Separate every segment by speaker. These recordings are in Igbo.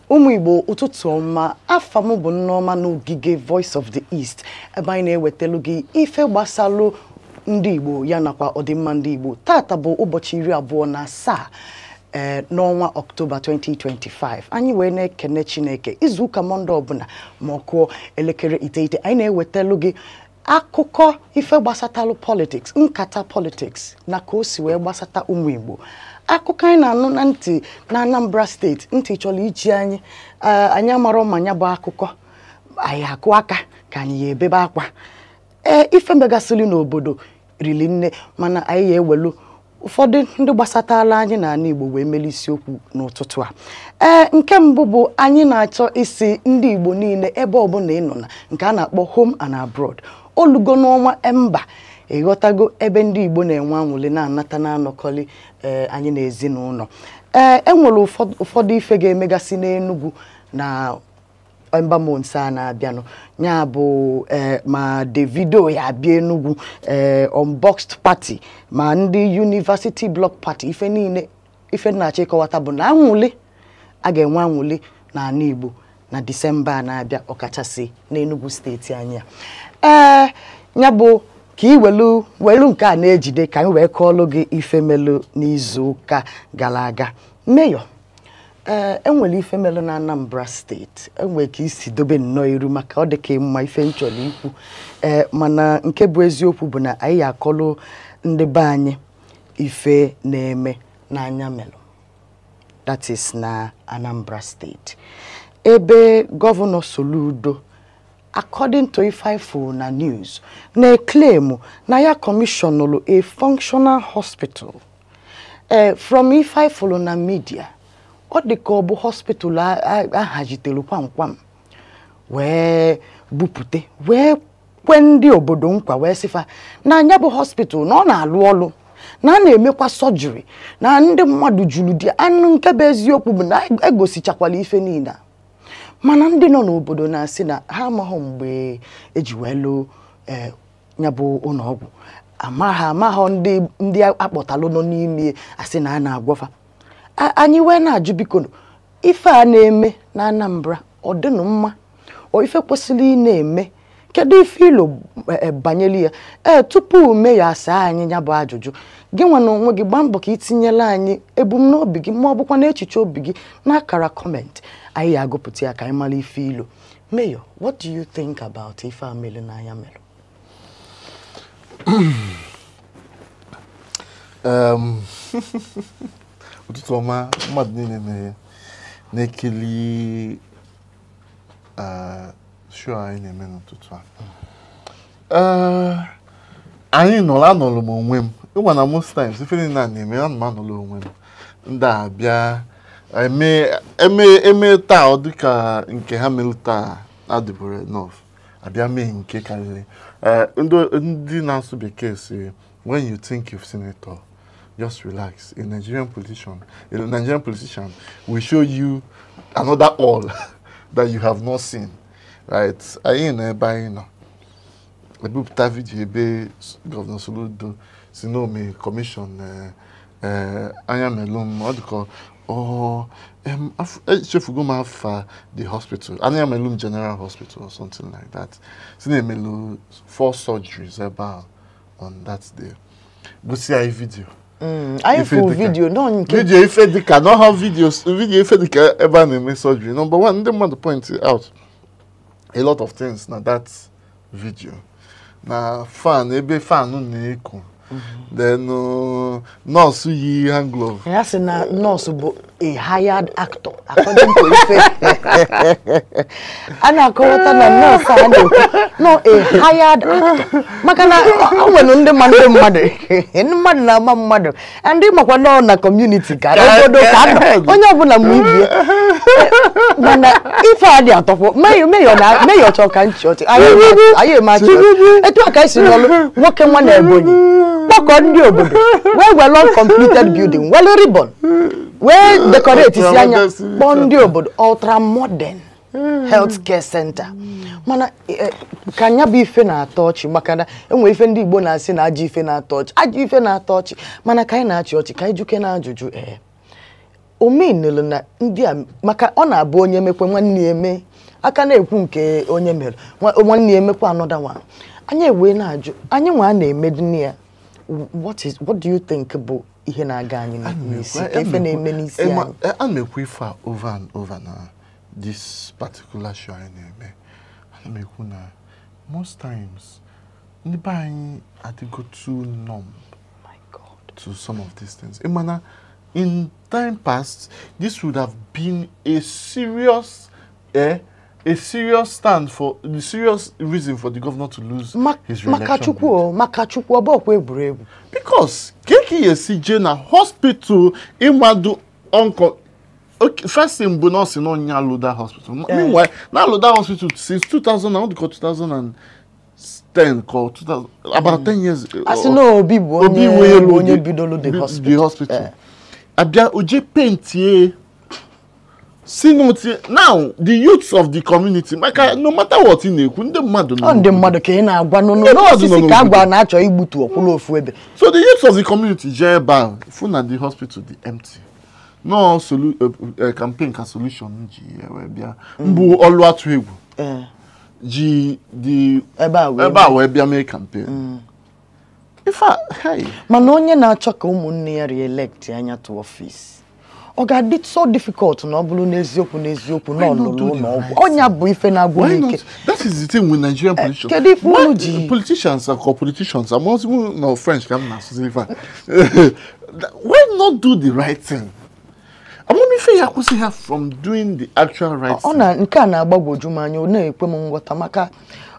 Speaker 1: Ụmụ Igbo ụtụtụ ọma, afa m bụ Nneọma n'ogige Voice of the East, ebe anyị na-ewetelu gị ife gbasalụ ndị Igbo ya nakwa ọdịmma ndị Igbo. Tata bụ ụbọchị 27 n'ọnwa Ọktoba 2025. Anyị wee na-ekene Chineke izuụka Mọnde ọbụla ma ọ kụọ elekere 9 anyị na-ewetelu gị akụkọ ife gbasatalụ politics, nkata politics na ka o si wee gbasata ụmụ Igbo. Akụkọ anyị na-anụ na ntị na Anambra steeti, ntị chọrọ iji anyị amara ma nya bụ akụkọ anyị akụ aka ka anyị ya ebebe akwa. Ife megasịrị n'obodo rili nne, mana anyị ya ewelu ụfọdụ ndị gbasatala anyị na ala Igbo wee meli isiokwu n'ụtụtụ a. Nke mbụ bụ anyị na-achọ isi ndị Igbo niile ebe ọbụla ị nọ na nke a na-akpọ home and abroad. Olugo n'ọnwa Emba ịghọtago ebe ndị Igbo na-enwe anwụle na-anata na-anọkọli anyị na ezinụlọ. Enwere ụfọdụ ife ga-emegasị n'Enugu na Emba Monsa na-abịanụ. Ya bụ ma Davido ya abịa Enugu, Unboxed Party, ma ndị University Block Party, ife niile ife na-achọ ịkọwata bụ na anwụle a ga-enwe anwụle na ala Igbo na Disemba na-abịa, ọkachasị n'Enugu steeti anyị a. Ya bụ ka i welu nke a na-ejide ka anyị wee kọọlụ gị ife melu n'izu ụka gara aga. Mayor, enwere ife melu na Anambra steeti, enwere ka isi dobe nnọọ iru maka ọ dị ka mma ife nchọrọ ikwu, mana nke bụ eziokwu bụ na anyị akọlụ ndị be anyị ife na-eme n'anya melu, that is na Anambra steeti, ebe Gọvanọ Soludo, according to Ifeifo na news, na-claim na ya commissionolu a functional hospital. From Ifeifo na media, ọ dị ka ọ bụ hospital ahajitelu kwamkwam wee bupute wee kwe ndị obodo nkwa wee sifa na anya bụ hospital na ọ na-alụ ọlụ na a na-emekwa surgery na ndị mmadụ juru dị anụ. Nke bụ eziokwu bụ na egosichakwala ife niile, mana ndị nọ n'obodo na-asị na ha amaghị mgbe eji wee lụọ ya bụ ụlọọgwụ, amaghị ndị akpọtalụ nọ n'ime asị na a na-agwọfa. Anyị wee na-ajụ biko ife a na-eme na Anambra ọ dịnụ mma, o ife kwesịrị ị na-eme, kedu ife ilo banyere ya? Tupu mee ya asa anyị ya bụ ajụjụ, gị nwa na onwe gị gbaa mbọ ka itinyela anyị ebumnobi gị ma ọ bụkwa na echiche obi gị n'akara comment. Anyị ya agụpụta ya ka anyị mara ife ilo. Mayor, what do you think about ife a melu n'anya melu?
Speaker 2: Ụtụtụ ọma mmadụ niile na-ekeli show anyị na-eme n'ụtụtụ a. Anyị anọlụ m onwe m, ịgwa na most times ife niile na-eme ana m anọlụ onwe m. Ndị a bịa eme taa ọ dịka nke ha mere taa adịbụrụ enough, abịa mee nke karịrị. Ndị na-asụ bekee si, when you think you've seen it all, just relax. A Nigerian politician will show you another all that you have not seen, right? Anyị na-ebe anyị nọ ebupụta vidio ebe Gọvanọ Soludo si na ome commission anya melum, ọ dịka echefugo m afa the hospital, anya melum General Hospital or something like that. Si na emelu 4 surgeries ebe on that day. Gosi anyị video.
Speaker 1: I full video no nke
Speaker 2: video ife dịka no have video ife dịka ebe a na-eme surgery. Number one, ndị mmadụ point out a lot of things na that video. Na ebe fan na-eku, then nurse yi hand glove.
Speaker 1: Yes, na nurse bụ a hired actor according to ife. Ana akọwata na nurse a no a hired actor. Maka na o nwere ndị mmadụ na-ama mmadụ, ndị makwa nọ na community ka obodo ka onye ọbụla mụ ibe. Mana ife a dị atọkwa mayor chọ ka nchọchị anyị machi etu aka isi n'ọlụ nwoke nwa na Ebonyi kpọkọ ndị obodo wee well completed building well ribbon wee decorate isi anya kpọọ ndị obodo ultra modern healthcare center. Mana ka nya bụ ife na-atọ ọchị, maka na enwe ife ndị Igbo na-asị na ajọ ife na-atọ ọchị, mana ka anyị na-achị ọchị ka anyị juke na ajụjụ. omenelu na ndị a maka ọ na-abụ onye mekwe nwanne eme aka na-ekwu nke onye mere nwanne emekwa another one anyị ewe na-ajụ anyị nwa na-eme dị ya what do you think bụ ihe na-aga anyị n'isi ka ife na-eme n'isi anyị
Speaker 2: a na-ekwu ife over and over na this particular show anyị na-eme a na-ekwu na most times ndị be anyị adịgo too numb to some of these things. In time past, this would have been a serious stand for the serious reason for the governor to lose his re-election. Because KKSJ na hospital imadu onko. Okay, first thing bonus in Onye Ije Hospital. Meanwhile, now Ije Hospital since 2000, I want to call 2010, call 2000, about 10 years.
Speaker 1: As you know, the hospital.
Speaker 2: Abia oje paintier. Now the youths of the community, no matter what in the so the youths of the community, phone at the hospital, the empty. No campaign can solution. Mbu olwa tuegu. The eba webia make campaign. If hey,
Speaker 1: Manonye na choka umunne ya re-elect anya to office. Oga did so difficult no bulu n'eziokwu no no. Onya bụ ife na agwu ike.
Speaker 2: That is the thing with Nigerian politicians. Politicians are politicians. I'm also no French can na why not do the right thing? From doing the actual right thing.
Speaker 1: Ona nke na agbagwoju manya o na-ekwe m ngwọta maka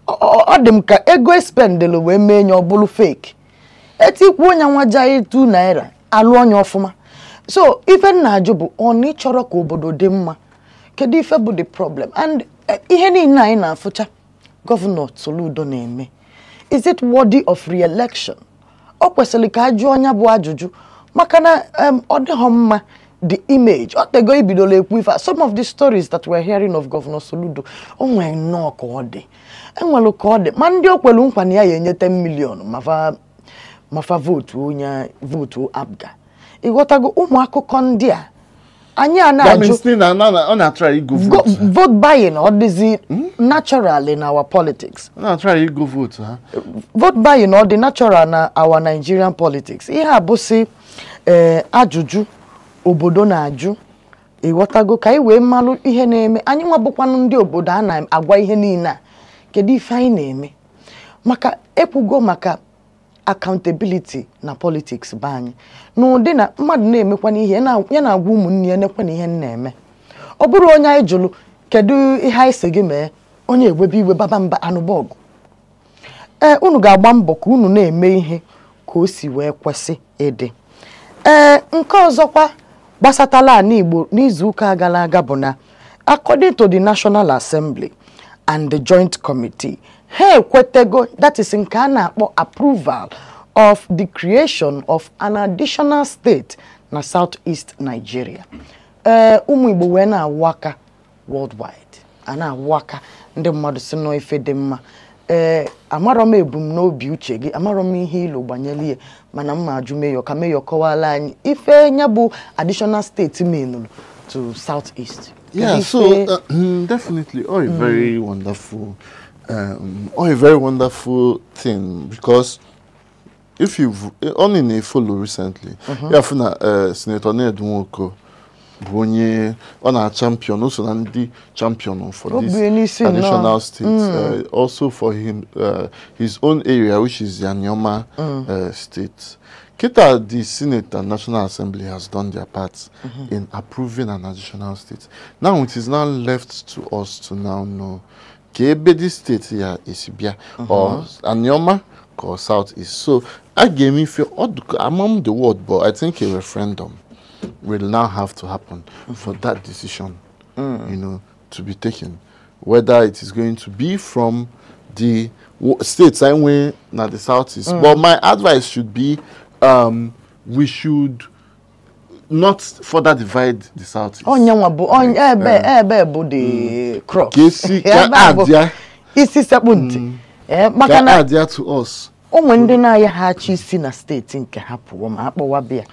Speaker 1: ọ dị m ka ego spendelo we menye obulu fake. Etikwu onye nwaja 2 naira alụ onye ọfụma. So ife na-ajụ bụ oni chọrọ ka obodo dị mma. Kedu ife bụ the problem? And ihe niile anyị na-afụcha Governor Soludo na-eme. Is it worthy of re-election? O kwesịrị ka ajụ onye bụ ajụjụ maka na ọ dịghọ mma the image. Otego ibidolo ekwu ife. Some of the stories that we're hearing of Governor Soludo onwe nnọọ ka ọ dị. Enwelu ka ọ dị. Ma ndị okwelu nkwa na ya enye 10 million mafa vote abga. Igotago ụmụ akụkọ ndị a anyị na-ajụ
Speaker 2: on try go
Speaker 1: vote. Vote buying or the natural in our politics.
Speaker 2: Try go vote, huh?
Speaker 1: Vote buying or the natural na our Nigerian politics. Ihe abụsị ajụjụ obodo na-ajụ. Igotago ka iwe mmalụ ihe na-eme. Anyị nwa bụkwanụ ndị obodo a na-agwa ihe niile a. Kedu ife anyị na-eme? Maka ekwugo maka accountability na politics banye no dị na mmadụ na-emekwa n'ihe ya na-agwa ụmụnne ya nekwa n'ihe na-eme ọ bụrụ onye anyị jụrụ kedu ihe anyị sị gị mee onye egwebe iwe baba mba anụbọgụ unu ga-agba mbọ ka unu na-eme ihe ka o si wee kwesị ịdị nke ọzọkwa gbasatala n'Igbo n'izu ụka gara aga bụ na according to the National Assembly and the Joint Committee hey kwetego that is nke a na-akpọ approval of the creation of an additional state na Southeast Nigeria. Ụmụ Igbo wee na-awaka worldwide. Ana-awaka ndị mmadụ si no ife dị mma. Amarọ m ebumnobi uche gị, amarọ m ihe ilu gbanyeli mana mma ajụ meyo ka meyo kọwala anyị ife nya bụ additional state menulu to Southeast.
Speaker 2: Yeah, so definitely a very wonderful a very wonderful thing, because if you've only follow recently, you have Senator Ned Nwoko, Onye on our champion, also the champion for this additional state, also for him his own area, which is the Anyoma state. Kita, the Senate and National Assembly has done their part in approving an additional state. Now it is now left to us to now know this state here is Ibia or Anyoma or Southeast. So I gave me feel among the world, but I think a referendum will now have to happen for that decision, to be taken. Whether it is going to be from the states I went now the Southeast. But my advice should be we should not further divide the Southeast. The crop.
Speaker 1: Add to us. Ndị na-aya ha chi si na steeti nke ha pụọ ma akpọwa bịa.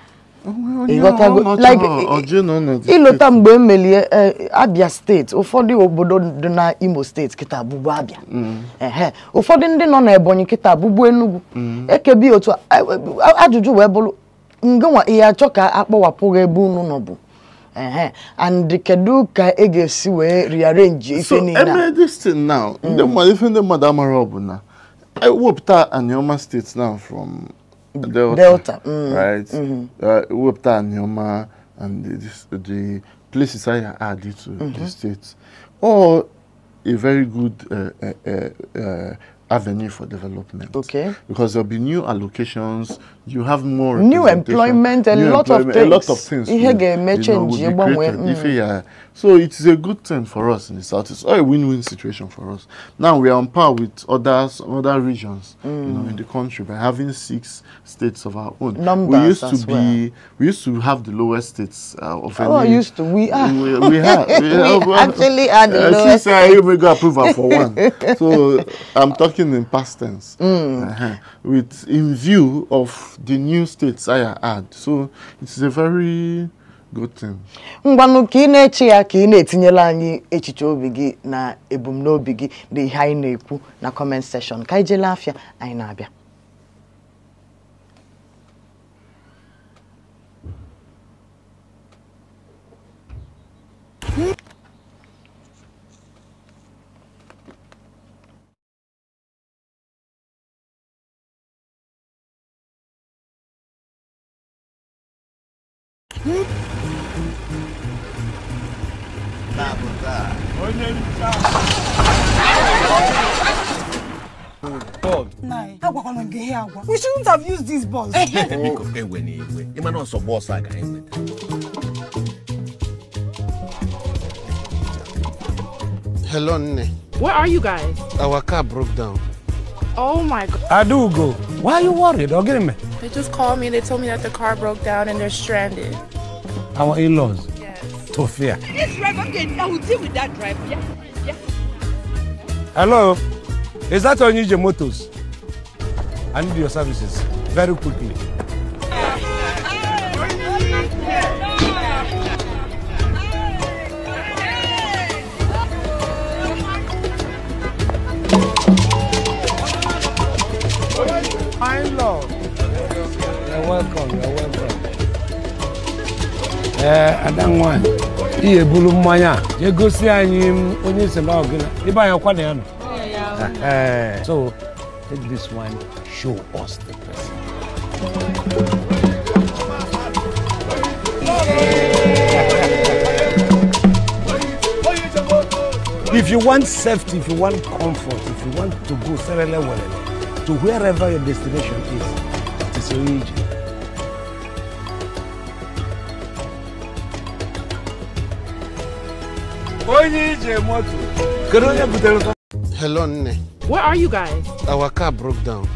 Speaker 1: ilota mgbe emelie Abia State ụfọdụ obodo dị na Imo State kita bụbu Abia ụfọdụ ndị nọ na Ebonyi kita bụbu Enugu ekebi otu ajụjụ wee bụrụ ngenwa ihe achọ ka akpọwapụ ebe unu nọ bụ and kedu ka e ga-esi wee rearrange ife niile
Speaker 2: so this thing now if the mother amara na I wopta Anioma State now from Delta. Right? Wopta Anioma and the places I added to the states. Or a very good avenue for development.
Speaker 1: Okay.
Speaker 2: Because there'll be new allocations, you have more
Speaker 1: new employment, a lot of things.
Speaker 2: A lot of things. So it is a good thing for us in the South. It's a win-win situation for us. Now we are on par with other regions, in the country by having 6 states of our own.
Speaker 1: Numbers
Speaker 2: we used to have the lowest states of any.
Speaker 1: Oh, used to. We are.
Speaker 2: We have.
Speaker 1: We actually are the lowest.
Speaker 2: Since we got approval for one. So I'm talking in past tense. With in view of the new states I add. So it's a very good thing.
Speaker 1: Ngwanu ka ị na-eche ya ka ị na-etinyela anyị echiche obi gị na ebumnobi gị dị ihe anyị na-ekwu na comment section ka ijela afia anyị na-abịa.
Speaker 3: We shouldn't have used these balls.
Speaker 4: Hello, Nne.
Speaker 5: Where are you guys?
Speaker 4: Our car broke down.
Speaker 5: Oh my God.
Speaker 6: Adugo, why are you worried? Or get me?
Speaker 5: They just called me. They told me that the car broke down and they're stranded.
Speaker 6: Our in-laws?
Speaker 5: Yes.
Speaker 6: Sophia.
Speaker 7: Yes, driver. Okay, I will deal with that driver. Yeah.
Speaker 6: Hello? Is that Onye Ije Motors? I need your services very quickly. My love. You're welcome. I don't want. Iye bulu mmanya. Je gosi anyị onye se ba ogina. Iba ya kwa na ya no. So take this one, show us the person. If you want safety, if you want comfort, if you want to go to wherever your destination is, it is Onye Ije. Onye Ije Motors.
Speaker 4: Hello, Nne.
Speaker 5: Where are you guys?
Speaker 4: Our car broke down.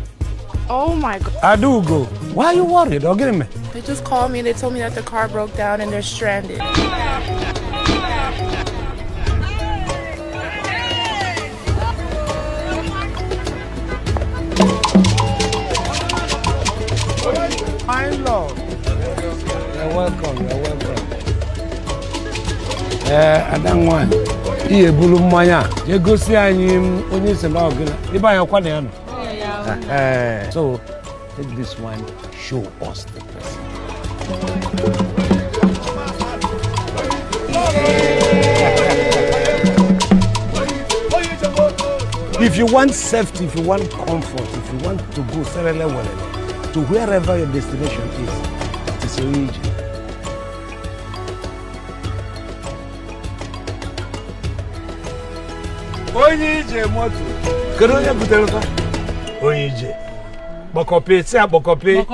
Speaker 5: Oh my God.
Speaker 6: Adugo, why are you worried? Or get me?
Speaker 5: They just called me. They told me that the car broke down and they're stranded.
Speaker 6: My love. You're welcome. I don't want. Iye bulu mmanya. Je gosi anyị onye se ba ogina. Iba ya kwa na ya no. So take this one, show us the person. If you want safety, if you want comfort, if you want to go to wherever your destination is, it is Onye Ije. Onye Ije Motors. Kedu onye butere fa? Onye Ije. Bokopi, say Bokopi.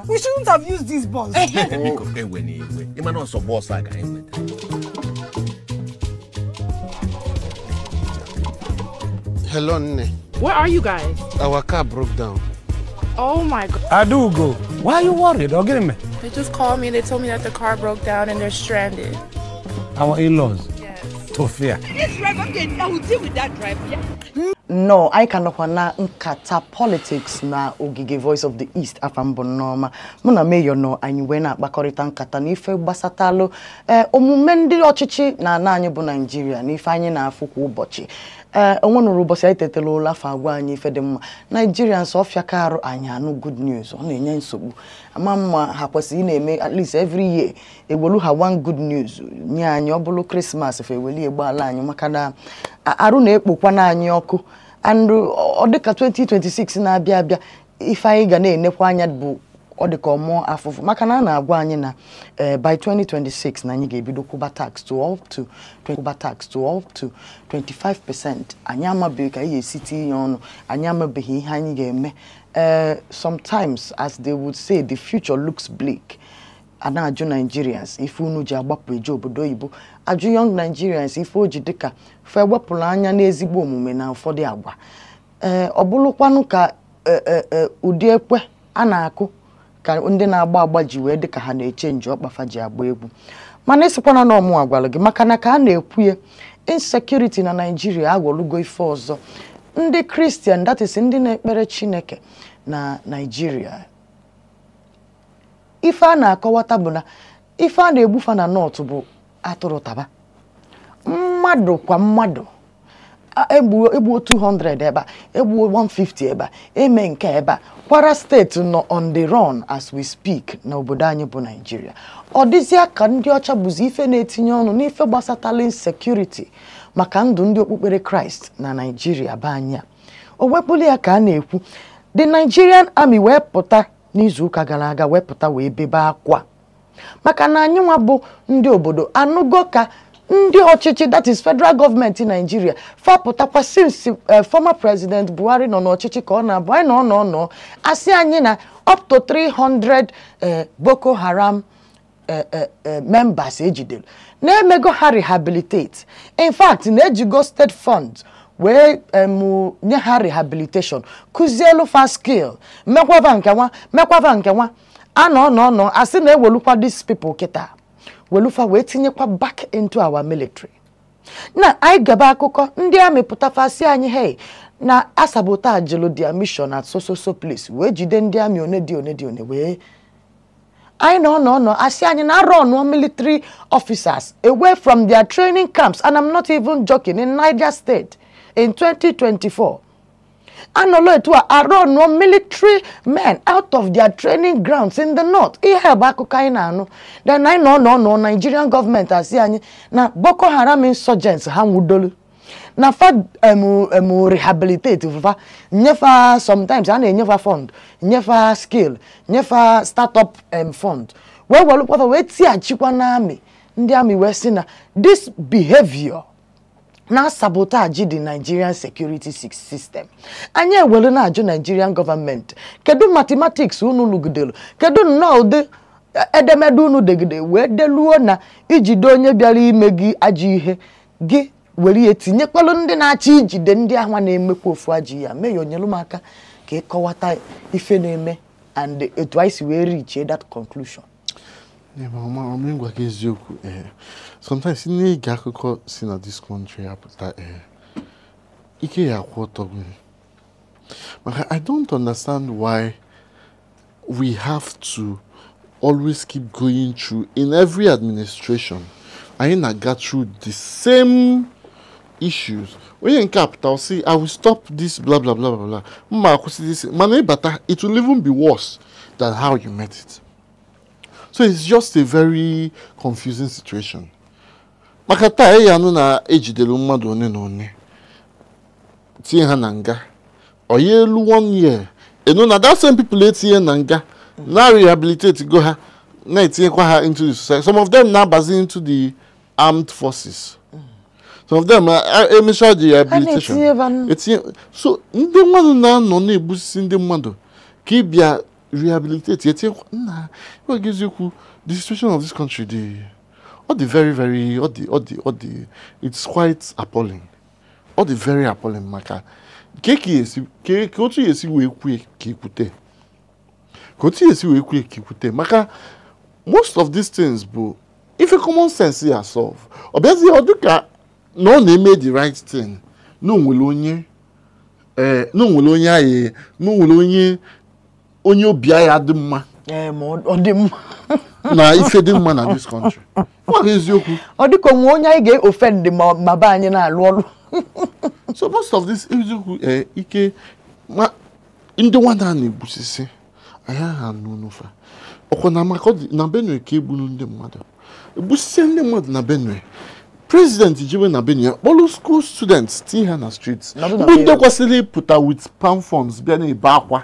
Speaker 3: We shouldn't have used these balls.
Speaker 4: Hello, Nne.
Speaker 5: Where are you guys?
Speaker 4: Our car broke down.
Speaker 5: Oh my God.
Speaker 6: Adugo, why are you worried? Or get me?
Speaker 5: They just called me and they told me that the car broke down and they're stranded.
Speaker 6: Our in-laws.
Speaker 5: Yes.
Speaker 6: Tofia.
Speaker 7: This driver, okay, I will deal with that driver. Yeah.
Speaker 1: No, I cannot na nkata politics na ogige Voice of the East afambo noma. Muna meyo no anyi wena bakọrịta nkata n'ife gbasatalo omume ndị ọchịchị na anyị bụ Nigeria n'ife anyị na-afụ kwa ụbọchị. Onwenuru ụbọchị anyị tetele ụla fa agwa anyị ife dị mma. Nigerians ọfịa ka arụ anyị anụ good news. Ọ na-enye nsogbu. Ama mma ha kwesịrị na-eme at least every year ewelu ha one good news nye anyị ọ bụrụ Christmas fe eweli egbaala anyị maka na arụ na-ekpokwa na anyị ọkụ. And odika 2026 na-abịa abịa ife anyị ga na-enekwa anya bụ odika ọmụ afụfụ maka na na-agwa anyị na by 2026 na anyị ga-ebido kwụba tax to up to 25%. Anyị amabeghị ka anyị esi tinye ọnụ, anyị amabeghị ihe anyị ga-eme. Sometimes, as they would say, the future looks bleak. Ana ajụ Nigerians ife unu ji agbapụ eje obodo oyibo, ajụ young Nigerians ife o ji dịka fe wepụrụ anya n'ezigbo omume na ụfọdụ agwa. Ọ bụrụkwanụ ka ụdị ekwe a na-akụ ka ndị na-agba agba ji wee dịka ha na-eche nje ọkpafa ji agba egwu. Mana esikwana na ọmụ agwalụ gị maka na ka a na-ekwu ya insecurity na Nigeria agwọlugo ife ọzọ. Ndị Christian, that is ndị na-ekpere Chineke na Nigeria, ife a na-akọwata bụ na ife a na-egbufa na north bụ atụrụ taba. Mmadụ kwa mmadụ egbuo 200 ebe a, egbuo 150 ebe a, eme nke ebe a. Kwara steeti nọ on the run as we speak na obodo anyị bụ Nigeria. Ọ dịzịa ka ndị ọcha bụzi ife na-etinye ọnụ n'ife gbasatala insecurity maka ndụ ndị okpukpere Christ na Nigeria bụ anya. O wepụli ya ka a na-ekwu the Nigerian Army wee pụta n'izu ụka gara aga wee pụta wee bebe akwa maka na anyị nwa bụ ndị obodo anụgo ka ndị ọchịchị, that is federal government in Nigeria, fapụtakwa since former President Buhari nọ n'ọchịchị ka ọ na-abụ anyị nọ asị anyị na up to 300 Boko Haram members ejidere na-emego ha rehabilitate. In fact, na-ejigo state funds wee nye ha rehabilitation, kuzielu fa skill, mekwava nke nwa anọ asị na ewelukwa these people kịta welufa wee tinyekwa back into our military. Na anyị gaba akụkọ ndị amịpụta fasị anyị hey na asabotage their mission at so place wee jide ndị amị one wee anyị nọ asị anyị na run military officers away from their training camps, and I'm not even joking, in Niger State in 2024. Anolo etu a run military men out of their training grounds in the north. Ihe bụ akụkọ anyị na-anụ. Then I know Nigerian government asị anyị na Boko Haram insurgents ha nwudolu na fa rehabilitate fa nyefa, sometimes a na-enyefa fund, nyefa skill, nyefa startup fund wee welukwafa wee tiachikwa na amị. Ndị amị wee sị na this behavior na sabotage the Nigerian security system. Anyị ewere na ajụ Nigerian government kedu mathematics unu lugidelu, kedu nnọọ ụdị edemede unu degide wee deluo na ijide onye bịara ime gị ajọ ihe gị were ya tinyekwalụ ndị na-achị ijide ndị ahụ na-emekwa ofu ajọ ya mee ya onyelu m aka ka ịkọwata ife na-eme and etu anyị si wee reach that conclusion.
Speaker 2: Sometimes in the akụkọ si na this country apụta ike ya kwụ ọtọ. I don't understand why we have to always keep going through in every administration. I got through the same issues. When you in capital, see, I will stop this blah blah blah blah blah. It will even be worse than how you met it. So it's just a very confusing situation. Makata yanu na ejidelu mmadụ one na one. Tie ha na nga. Oyelu 1 year. Na that same people etie na nga. Now rehabilitate go ha. Na etiekwa ha into the society. Some of them now basing into the armed forces. Some of them emission the rehabilitation. So ndị mmadụ na nọ na ebusi ndị mmadụ ka ịbịa rehabilitate. What gives you the situation of this country? It's quite appalling. Very appalling. Maka Maka most of these things bụ if a common sense ya solve obviously ọ dịka na ọ na-eme the right thing no nwere onye anyị no nwere onye obi ya dị mma
Speaker 1: ma ọ dị mma
Speaker 2: na ife dị mma na this country ọ eziokwu
Speaker 1: ọ dịka onwe onye anyị ga-offend ma ba anyị na-alụ ọrụ
Speaker 2: so most of this eziokwu ike ndị nwada na-egbusisi anyị ha n'unufa ọkwa na maka na Benue ka egburu ndị mmadụ egbusisi ndị mmadụ na Benue president jiwe na Benue kpọrọ school students tii ha na streets bụ ndị kwesịrị ịpụta with palm funds bịa na-ebe akwa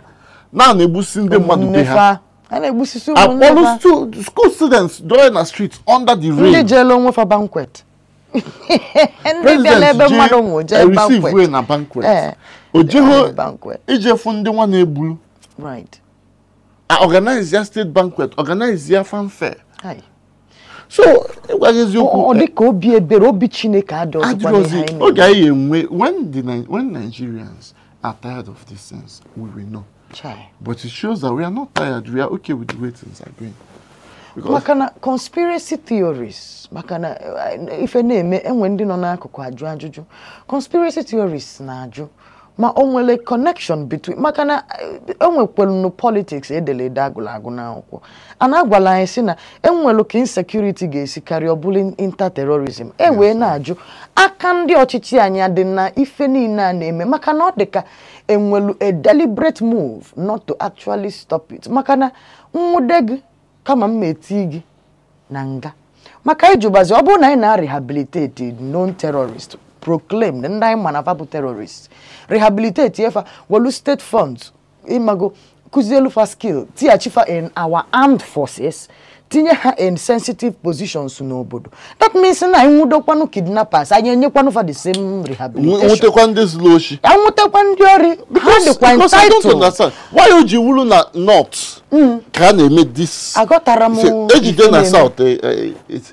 Speaker 2: na-egbusi ndị mmadụ be ha akpọrọ school students dọrọ na streets under the rain
Speaker 1: ndị jele onwe fa banquet ndị bịa n'ebe mmadụ nwụ jee
Speaker 2: receive way na banquet o jeho ijefu ndị nwa na-egburu
Speaker 1: right
Speaker 2: organize ya state banquet organize ya fanfare so eziokwu
Speaker 1: ọ dị ka obi ebere obi Chineke adịghị
Speaker 2: oge anyị enwe when Nigerians are tired of these things we will know. But it shows that we are not tired. We are okay with the way things are going.
Speaker 1: Makana conspiracy theories. Makana ife na-eme enwe ndị nọ n'akụkụ ajụ ajụjụ. Conspiracy theories na-ajụ. Ma o nwere connection between makana enwekwelu politics edele agụlagụ n'akwụkwọ. Ana agwala anyị si na enwelu ka insecurity ga-esi karịa ọbụla interterrorism. Wee na-ajụ aka ndị ọchịchị anyị adị na ife niile a na-eme makana ọ dị ka enwelu a deliberate move not to actually stop it. Makana nwude gị kama m eti gị na nga. Maka ijubazi ọ bụrụ na anyị na-rehabilitate known terrorists proclaim the ndị manavabu terrorists rehabilitate yefa wolu state funds imago kuzielu fa skill tiachifa in our armed forces tinye ha in sensitive positions n'obodo. That means na nwudokwanu kidnappers anyị enyekwanu fa the same rehabilitation
Speaker 2: nwutekwa ndị zloshi
Speaker 1: nwutekwa ndị ori ha dịkwa entitled.
Speaker 2: Why o ji wulu na north ka na-eme this
Speaker 1: agotara m
Speaker 2: ejide na south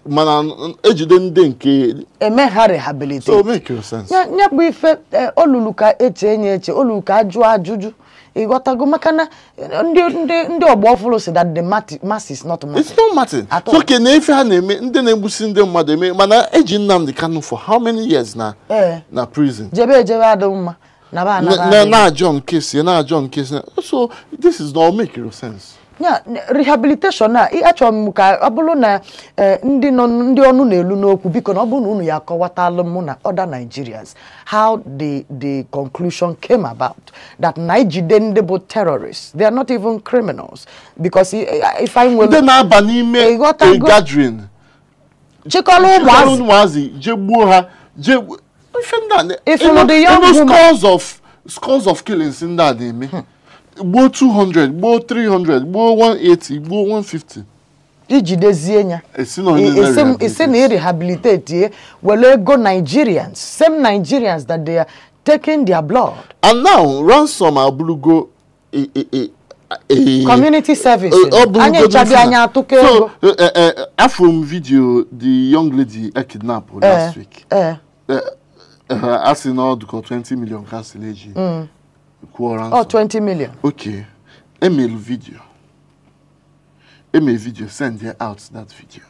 Speaker 2: mana ejide ndị nke
Speaker 1: eme ha rehabilitate
Speaker 2: so make sense
Speaker 1: nya bụ ife olulu ka eche olulu ka ajụ ajụjụ ịghọtago maka na ndị ọgbọ ọfụrụ si that the masses not matter.
Speaker 2: It's not matter. So ke na ife ha na-eme ndị na-egbusi ndị mmadụ eme mana eji Nnamdi Kanu for how many years na prison
Speaker 1: jebe adị mma na ba
Speaker 2: na John case so this is not making sense.
Speaker 1: Yeah, rehabilitation na achọ m ka ọ bụrụ na ndị ọnụ na-elu n'okwu biko na ọ bụrụ na unu ya akọwatalụ m na other Nigerians how the conclusion came about that Nigeria ndị bụ terrorists, they are not even criminals because if I will
Speaker 2: ndị na-aba n'ime a gathering
Speaker 1: chikọlụ
Speaker 2: ụmụazị jegbuo ha scores of killings in that na-eme gbuo 200, gbuo 300, gbuo 180, gbuo 150.
Speaker 1: Ijidezie nya. Ese na rehabilitate wele go Nigerians, same Nigerians that they are taking their blood.
Speaker 2: And now ransom abulugo
Speaker 1: community service. Anya chabi anya atuke ego.
Speaker 2: So from video the young lady kidnapped last week. Asking all the 20 million cancellation.
Speaker 1: Oh, 20 million.
Speaker 2: Okay. Email video, send her out that video.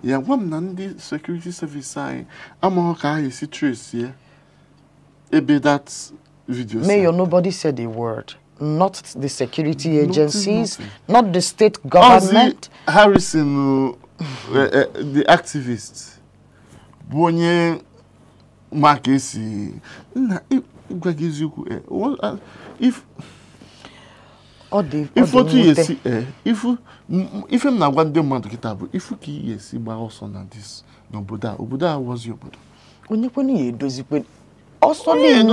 Speaker 2: Yeah, one Nandi security service I am see trace here. Ebe that video.
Speaker 1: Mayor, nobody said a word. Not the security agencies, not the state government.
Speaker 2: Harrison, the activist. Onye Makesi. If I'm not one day man to get up, if you can see my also on this, no Buddha was your Buddha.
Speaker 1: When you does it also mean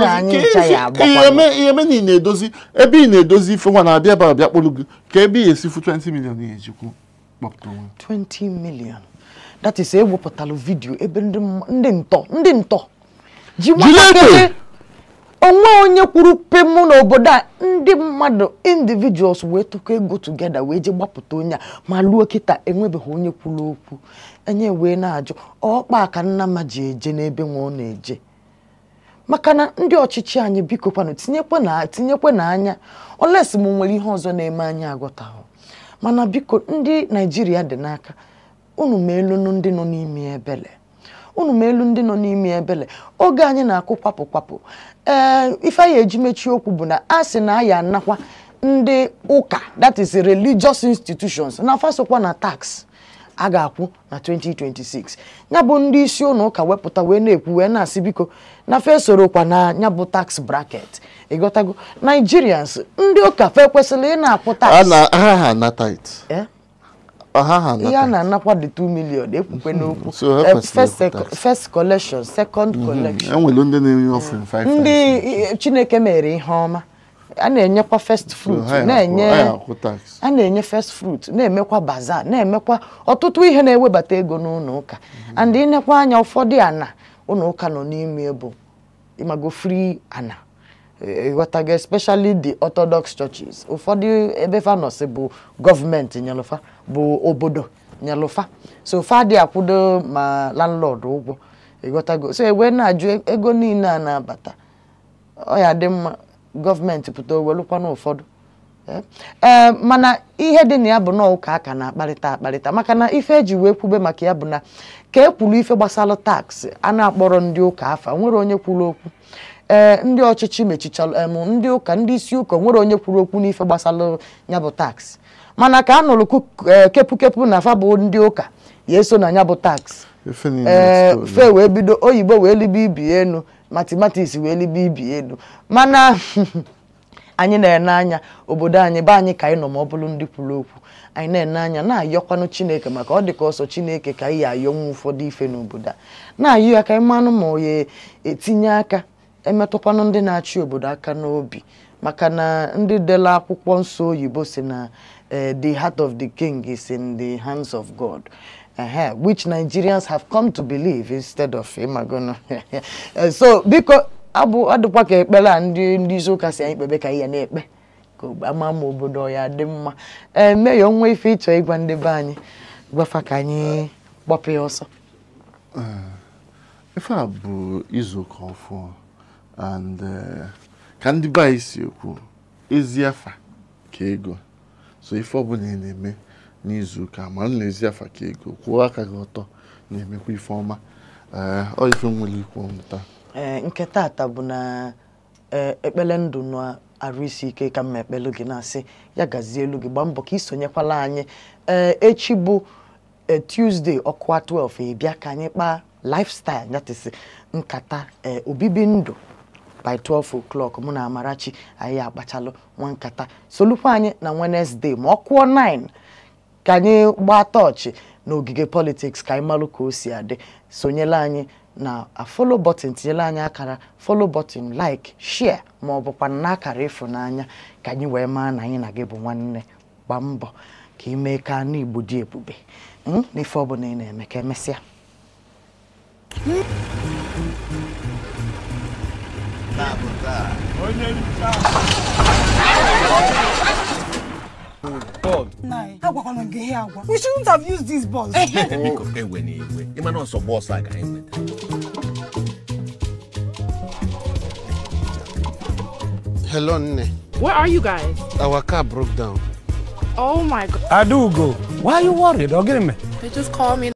Speaker 2: does if one idea about that can be a for 20 million years you could
Speaker 1: 20 million. That is a wopatalo video, ndento. Onye kwuru pemu n'obodo a ndị mmadụ individuals wee tụkọ ego together wee je gbapụta onye ma luo kita enwebeghị onye kwuru okwu enye wee na-ajụ ọkpa aka nna ma ji eje n'ebe nwa ọ na-eje maka na ndị ọchịchị anyị biko kwanụ tinyekwe na anya unless m nwere ihe ọzọ na-eme anyị agụtahụ mana biko ndị Nigeria dị n'aka unu meelu ndị nọ n'ime ebele unu meelu ndị nọ n'ime ebele oge anyị na-akụ kwapụ ife anyị eji mechie okwu bụ na a sị na ya anakwa ndị ụka that is religious institutions na fasokwa na tax a ga-akwụ na 2026 ya bụ ndị isi ụlọ ụka wepụta wee na-ekwu wee na-asị biko na fe sorokwa na ya bụ tax bracket ịghọtago Nigerians ndị ụka fe kwesịrị ị na-akwụ tax
Speaker 2: ha na tight
Speaker 1: ihe a na-anakwa dị 2 million ekwukwe n'okwu first collection second collection
Speaker 2: enwere ndị na-enye offering 5
Speaker 1: ndị Chineke mere ihe ọma a na-enyekwa first fruit a na-enye first fruit na-emekwa bazaar na-emekwa ọtụtụ ihe na-ewebata ego n'ụlọ ụka and ịnekwa anya ụfọdụ ana ụlọ ụka nọ n'ime bụ ịmago free ana ịghọtago especially the Orthodox churches ụfọdụ ebe fa nọsị bụ gọọmenti nyelụfa bụ obodo nyelụfa so fa dị akwụdo ma landlord ụgwọ ịghọtago so ewe na-ajụ ego niile a na-abata ọ ya dị mma gọọmenti pụta owelụkwa n'ụfọdụ mana ihe dị na ya bụ na ụka aka na-akparịta maka na ife eji wee kwube maka ya bụ na ka ekwuru ife gbasara tax a na-akpọrọ ndị ụka afa nwere onye kwuru okwu ndị ọchịchị mechichala ndị ụka ndị isi ụka nwere onye kwuru okwu n'ife gbasara ya bụ tax mana ka a nụrụ kepu na fa bụ ndị ụka ya eso na ya bụ tax fe wee bido oyibo wee libe ibi enu mathematics wee libe ibi enu mana anyị na-ene anya obodo anyị be anyị ka anyị nọ ma ọ bụrụ ndị kwuru okwu anyị na-ene anya na-ayọkwanụ Chineke maka ọ dị ka ọsọ Chineke ka anyị ayọnwu ụfọdụ ife n'obodo a na-ayọ ya ka anyị manụ ma onye etinye aka emetụkwanụ ndị na-achị obodo aka n'obi maka na ndị dere akwụkwọ nsọ oyibo si na the heart of the king is in the hands of God. Which Nigerians have come to believe instead of Imagona. So because adụkwa ka ekpere a ndị izu ụka si anyị kpebe ka ihe na-ekpe ka ama obodo ya dị mma mee ya onwe ife ịchọ ịgwa ndị be anyị gwafa ka anyị gbapụ ya ọsọ
Speaker 2: ife a bụ izu ụka ọfụ and ka ndị be anyị si ekwu ezi afa ka ego so ife ọbụla ị na-eme n'izu ụka ma nlezi afa ka ego kwụọ aka gị ọtọ na-emekwa ife ọma ọ ife nwere ikwu ọmụta
Speaker 1: nke tata bụ na ekpele ndụ na-arụ isi ike ka mma ekpelu gị na-asị ya gazie elu gị gbaa mbọ ka isonyekwala anyị echi bụ Tuesday ọkwa 12 bịa ka anyị kpaa lifestyle that nkata obibi ndụ by 12 o'clock mụ na Amarachi anyị akpachalụ nwa nkata solukwa anyị na Wednesday ma ọ kụọ 9 ka anyị gbaa tọọchị n'ogige politics ka anyị malụ ka o si adị sonyela anyị na follow button tinyela anyị akara follow button like share ma ọ bụkwa n'akara ịfụnanya ka anyị wee maa na anyị na gị bụ nwanne gbaa mbọ ka ime ka anụ Igbo dị ebube n'ife ọbụla ị na-eme ka emesịa
Speaker 3: We shouldn't have used these balls.
Speaker 4: Hello, Nne.
Speaker 5: Where are you guys?
Speaker 4: Our car broke down.
Speaker 5: Oh my God.
Speaker 6: Adugo, why are you worried? Don't get me.
Speaker 5: They just called me.